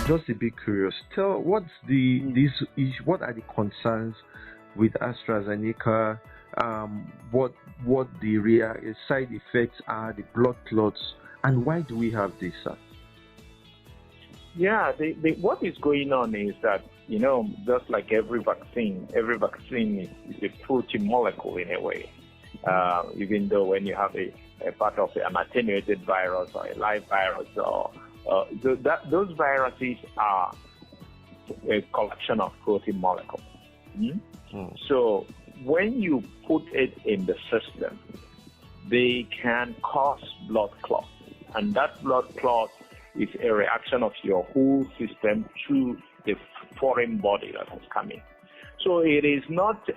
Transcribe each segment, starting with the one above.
just a bit curious. What are the concerns with AstraZeneca? What the side effects are, the blood clots, and why do we have this, sir? Yeah, what is going on is that, just like every vaccine is a protein molecule in a way. Even though when you have a part of an attenuated virus or a live virus, those viruses are a collection of protein molecules. So when you put it in the system, they can cause blood clot, and that blood clot is a reaction of your whole system to the foreign body that has come in. So it is not,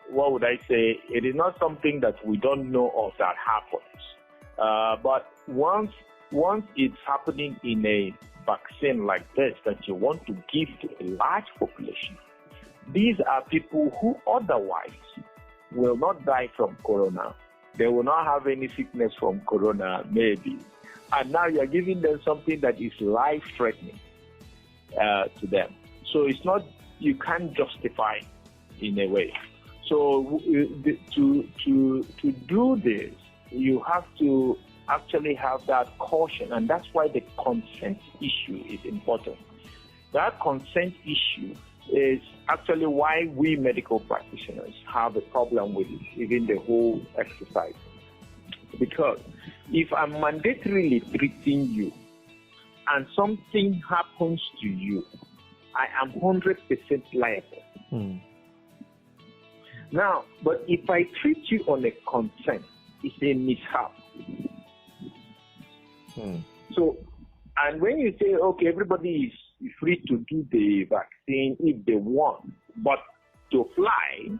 what would I say? It is not something that we don't know of that happens. But once it's happening in a vaccine like this that you want to give to a large population, these are people who otherwise will not die from corona. They will not have any sickness from corona, maybe. And now you're giving them something that is life-threatening to them. So it's not, you can't justify in a way. So to do this, you have to actually have that caution, and that's why the consent issue is important. That consent issue is actually why we medical practitioners have a problem with it, even the whole exercise. Because if I'm mandatorily treating you and something happens to you, I am 100% liable. Now, but if I treat you on a consent, it's a mishap. So, and when you say, okay, everybody is free to do the vaccine if they want, but to fly,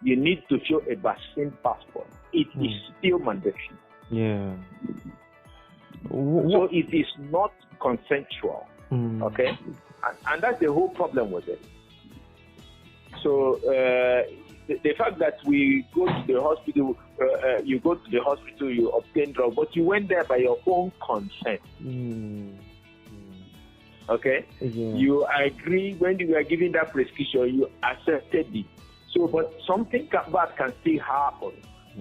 you need to show a vaccine passport. It is still mandatory. Yeah. So it is not consensual. Okay? And that's the whole problem with it. So the fact that we go to the hospital, you go to the hospital, you obtain drug, but you went there by your own consent. Okay? Yeah. You agree when you are giving that prescription, you accepted it. So, but something bad can still happen.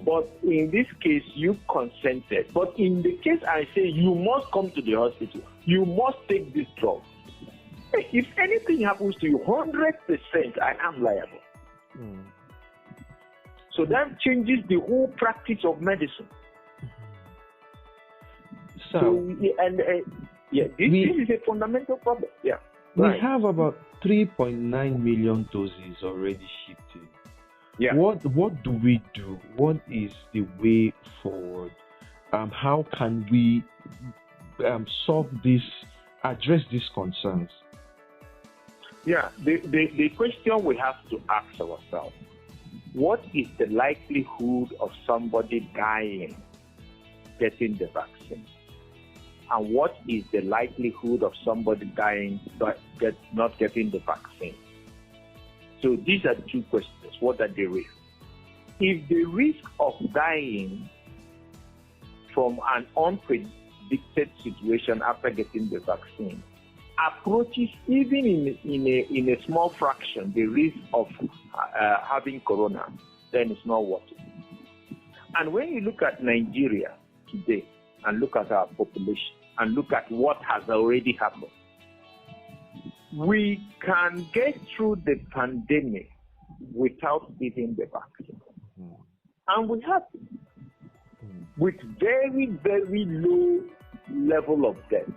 But in this case, you consented. But in the case I say you must come to the hospital, you must take this drug. If anything happens to you, 100% I am liable. So that changes the whole practice of medicine. This is a fundamental problem. Yeah. We have about 3.9 million doses already shipped in. Yeah. What do we do? What is the way forward? How can we solve this, address these concerns? Yeah, the question we have to ask ourselves, what is the likelihood of somebody dying getting the vaccine? And what is the likelihood of somebody dying but not getting the vaccine? So these are two questions. What are the risks? If the risk of dying from an unpredicted situation after getting the vaccine approaches even in a small fraction the risk of having corona, then it's not worth it. And when you look at Nigeria today and look at our population and look at what has already happened, we can get through the pandemic without getting the vaccine. And we have it with very, very low level of death.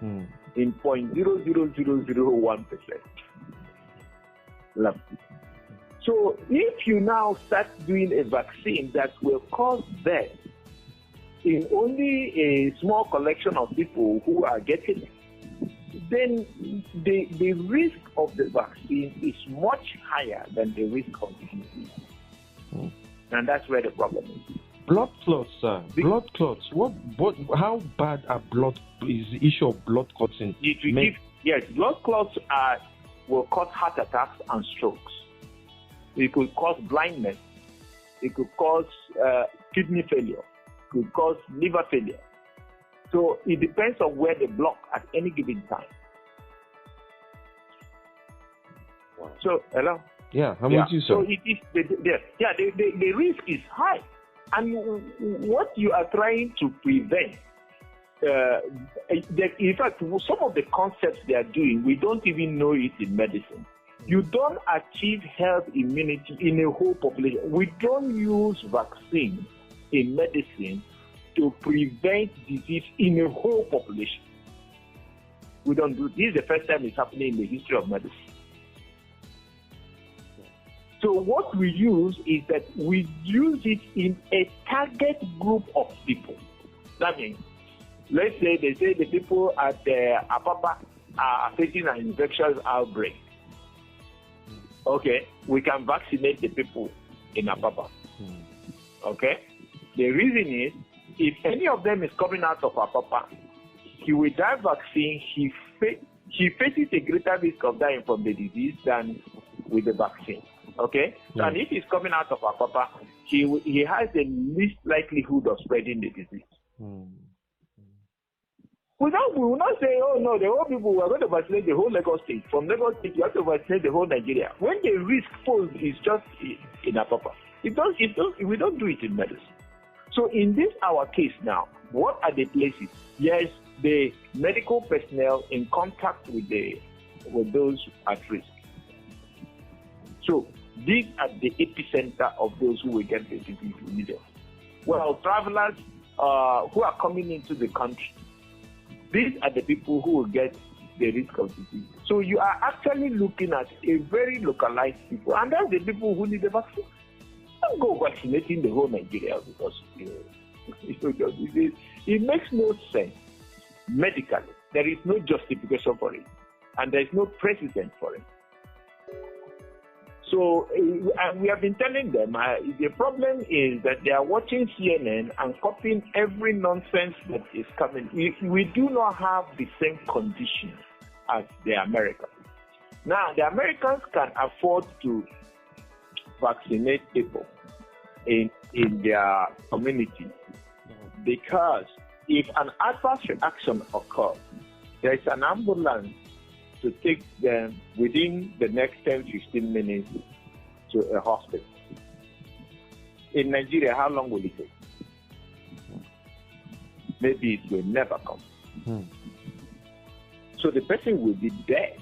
In 0.00001%. So if you now start doing a vaccine that will cause death in only a small collection of people who are getting it, then the risk of the vaccine is much higher than the risk of disease. And that's where the problem is. Blood clots, sir. Blood clots. How bad is the issue of blood clots in? Yes, blood clots will cause heart attacks and strokes. It could cause blindness. It could cause kidney failure. It could cause liver failure. So it depends on where they block at any given time. Wow. So, hello? Yeah, I'm with you, sir. So it is the risk is high. And what you are trying to prevent, in fact, some of the concepts they are doing, we don't even know it in medicine. You don't achieve herd immunity in a whole population. We don't use vaccine in medicine to prevent disease in a whole population. We don't do this. Is the first time it's happening in the history of medicine. So what we use is that we use it in a target group of people. That means, let's say they say the people at Apapa are facing an infectious outbreak. Okay, we can vaccinate the people in Apapa. Okay, the reason is, if any of them is coming out of Apapa, he will die vaccine. He faces a greater risk of dying from the disease than with the vaccine. Okay, so, and if he's coming out of Apapa, he has the least likelihood of spreading the disease. We will not say, oh no, the whole people, we are going to vaccinate the whole Lagos State. From Lagos State, you have to vaccinate the whole Nigeria. When the risk posed is just in Apapa, we don't do it in medicine. So in this our case now, what are the places? Yes, the medical personnel in contact with those at risk. So these are the epicenter of those who will get the disease immediately. Well, travelers who are coming into the country, these are the people who will get the risk of disease. So you are actually looking at a very localized people, and that's the people who need the vaccine. Don't go vaccinating the whole Nigeria because it makes no sense medically. There is no justification for it, and there is no precedent for it. So, and we have been telling them, the problem is that they are watching CNN and copying every nonsense that is coming. We do not have the same conditions as the Americans. Now, the Americans can afford to vaccinate people in their community because if an adverse reaction occurs, there is an ambulance to take them within the next 10-15 minutes to a hospital. In Nigeria, how long will it take? Maybe it will never come. So the person will be dead.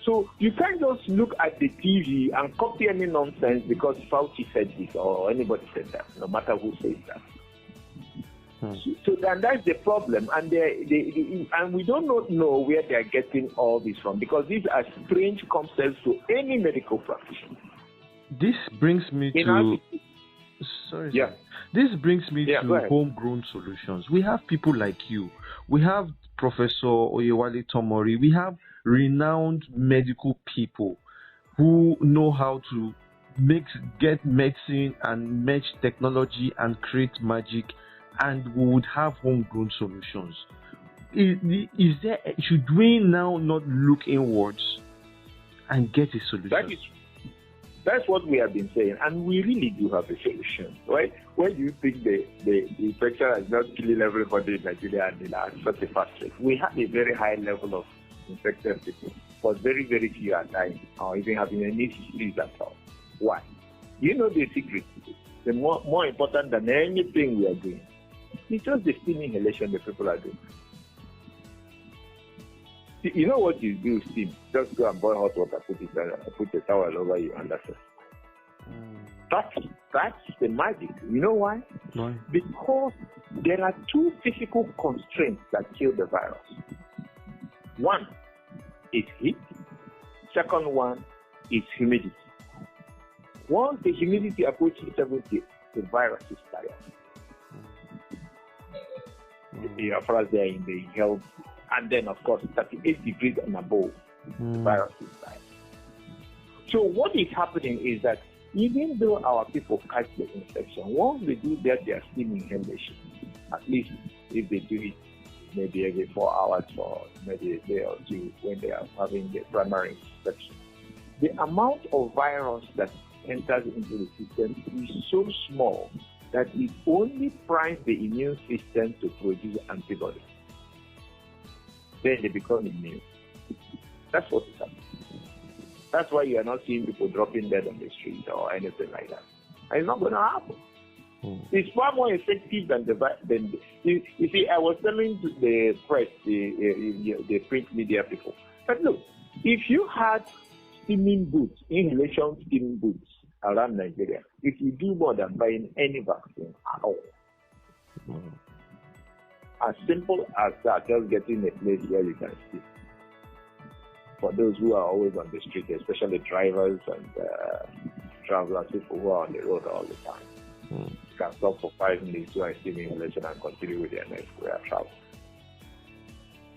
So you can't just look at the TV and copy any nonsense because Fauci said this or anybody said that, no matter who says that. So then that's the problem, and and we don't know where they are getting all this from because these are strange concepts to any medical practitioner. This brings me to This brings me to homegrown solutions. We have people like you. We have Professor Oyewale Tomori. We have renowned medical people who know how to get medicine and match technology and create magic, and we would have homegrown solutions. Should we now not look inwards and get a solution? That's what we have been saying, and we really do have a solution, right? Where do you think the infection is not killing everybody in Nigeria and in such a fast rate? We have a very high level of infected people, but very, very few are dying or even having any disease at all. Why? You know the secret. The more important than anything we are doing, it's just the steam inhalation the people are doing. You know what you do, steam? Just go and boil hot water, put a towel over you, and that's it. That's the magic. You know why? Why? Because there are two physical constraints that kill the virus. One is heat. Second one is humidity. Once the humidity approaches 70, the virus is tired. As far as they're in the health, and then of course 38 degrees and above, the virus is tired. So what is happening is that even though our people catch the infection, once they do their steam inhalation, at least if they do it maybe every 4 hours for maybe a day or two when they are having the primary infection, the amount of virus that enters into the system is so small that it only primes the immune system to produce antibodies. Then they become immune. That's what is happening. That's why you are not seeing people dropping dead on the street or anything like that. And it's not going to happen. It's far more effective than you see, I was telling the press, the print media people, but look, if you had steaming boots, inhalation steaming boots around Nigeria, if you do more than buying any vaccine at all, as simple as that, just getting a place where you can sleep. For those who are always on the street, especially drivers and travelers, people who are on the road all the time. You can stop for 5 minutes while steaming inhalation and continue with their next travel.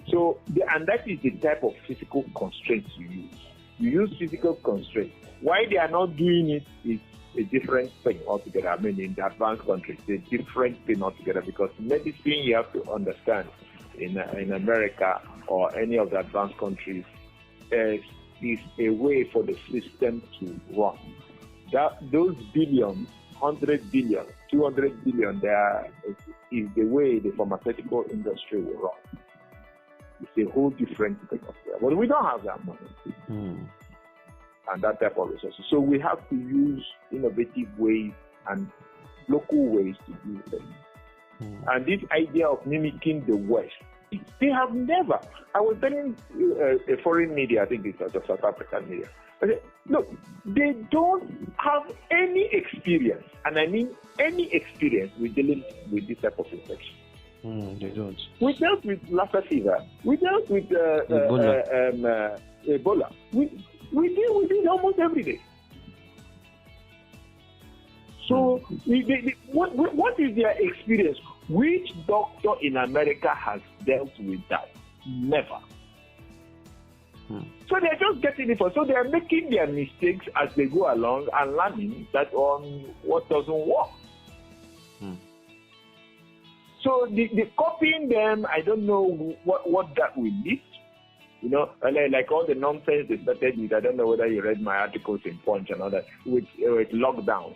So, and that is the type of physical constraints you use. You use physical constraints. Why they are not doing it is a different thing altogether. I mean, in the advanced countries, it's a different thing altogether, because medicine, you have to understand, in America or any of the advanced countries, is a way for the system to run. Those billions, 100 billion, 200 billion, is the way the pharmaceutical industry will run. It's a whole different thing up there. But we don't have that money and that type of resources. So we have to use innovative ways and local ways to do things. And this idea of mimicking the West, they have never. I was telling a foreign media, I think it's the South African media. I said, look, they don't have any experience, and I mean any experience with dealing with this type of infection. They don't. We dealt with Lassa fever. We dealt with Ebola. We deal with it almost every day. So, what is their experience? Which doctor in America has dealt with that? Never. So they're just getting it for. So they're making their mistakes as they go along and learning that on what doesn't work. So the copying them, I don't know what that will lead. You know, like all the nonsense they started with. I don't know whether you read my articles in Punch and all that with lockdown.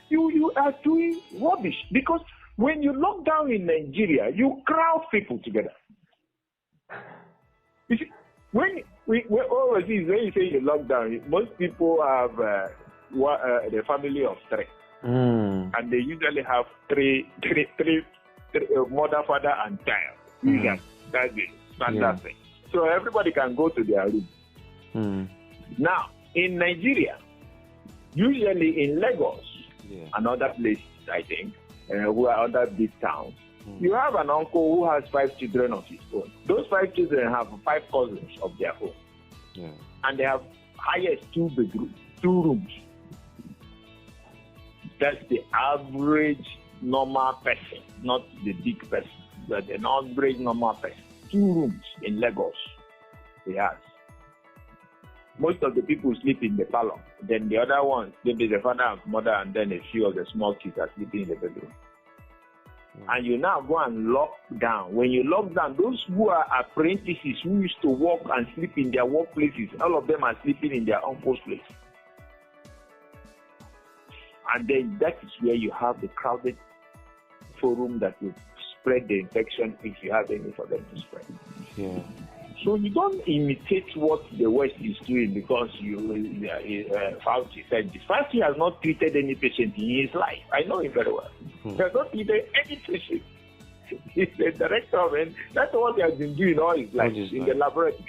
You are doing rubbish, because when you lock down in Nigeria, you crowd people together. You see, when you say you lock down, most people have the family of 3, and they usually have three mother, father, and child. That's the standard thing. So everybody can go to their room. Now, in Nigeria, usually in Lagos and other places, I think, who are other big towns, you have an uncle who has 5 children of his own. Those 5 children have 5 cousins of their own. And they have highest 2 bedrooms, 2 rooms. That's the average normal person, not the big person, but an average normal person. 2 rooms in Lagos, he has. Most of the people sleep in the parlor. Then the other ones, maybe the father and mother, and then a few of the small kids are sleeping in the bedroom. And you now go and lock down. When you lock down, those who are apprentices who used to work and sleep in their workplaces, all of them are sleeping in their uncle's place. And then that is where you have the crowded forum that will spread the infection if you have any for them to spread. So you don't imitate what the West is doing because Fauci said this. Fauci has not treated any patient in his life. I know him very well. He has not treated any patient. He's the director of it. That's what he has been doing all his life in the laboratory.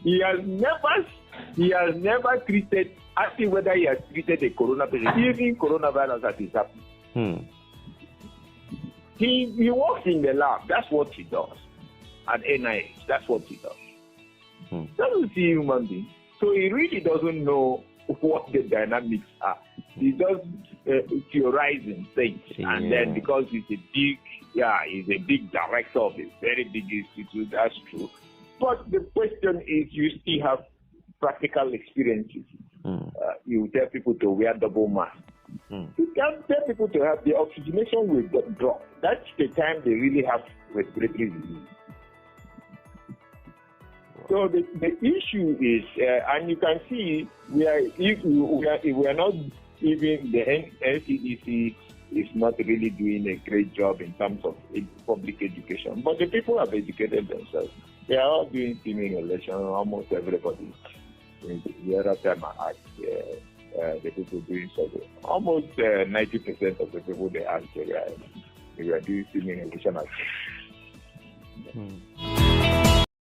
He has never treated, asking whether he has treated a corona patient, even coronavirus that is happening. He works in the lab. That's what he does. At NIH, that's what he does. Doesn't see human beings. So he really doesn't know what the dynamics are. He does theorizing things. And then because he's a big director of a very big institute, that's true. But the question is, you still have practical experiences. You tell people to wear double mask. You can't tell people to have the oxygenation will drop. That's the time they really have respiratory disease. So the issue is, and you can see, we are not even the NCDC is not really doing a great job in terms of public education. But the people have educated themselves. They are all doing simulation, almost everybody. The other time I asked the people doing survey, almost 90% of the people they asked, they were doing simulation.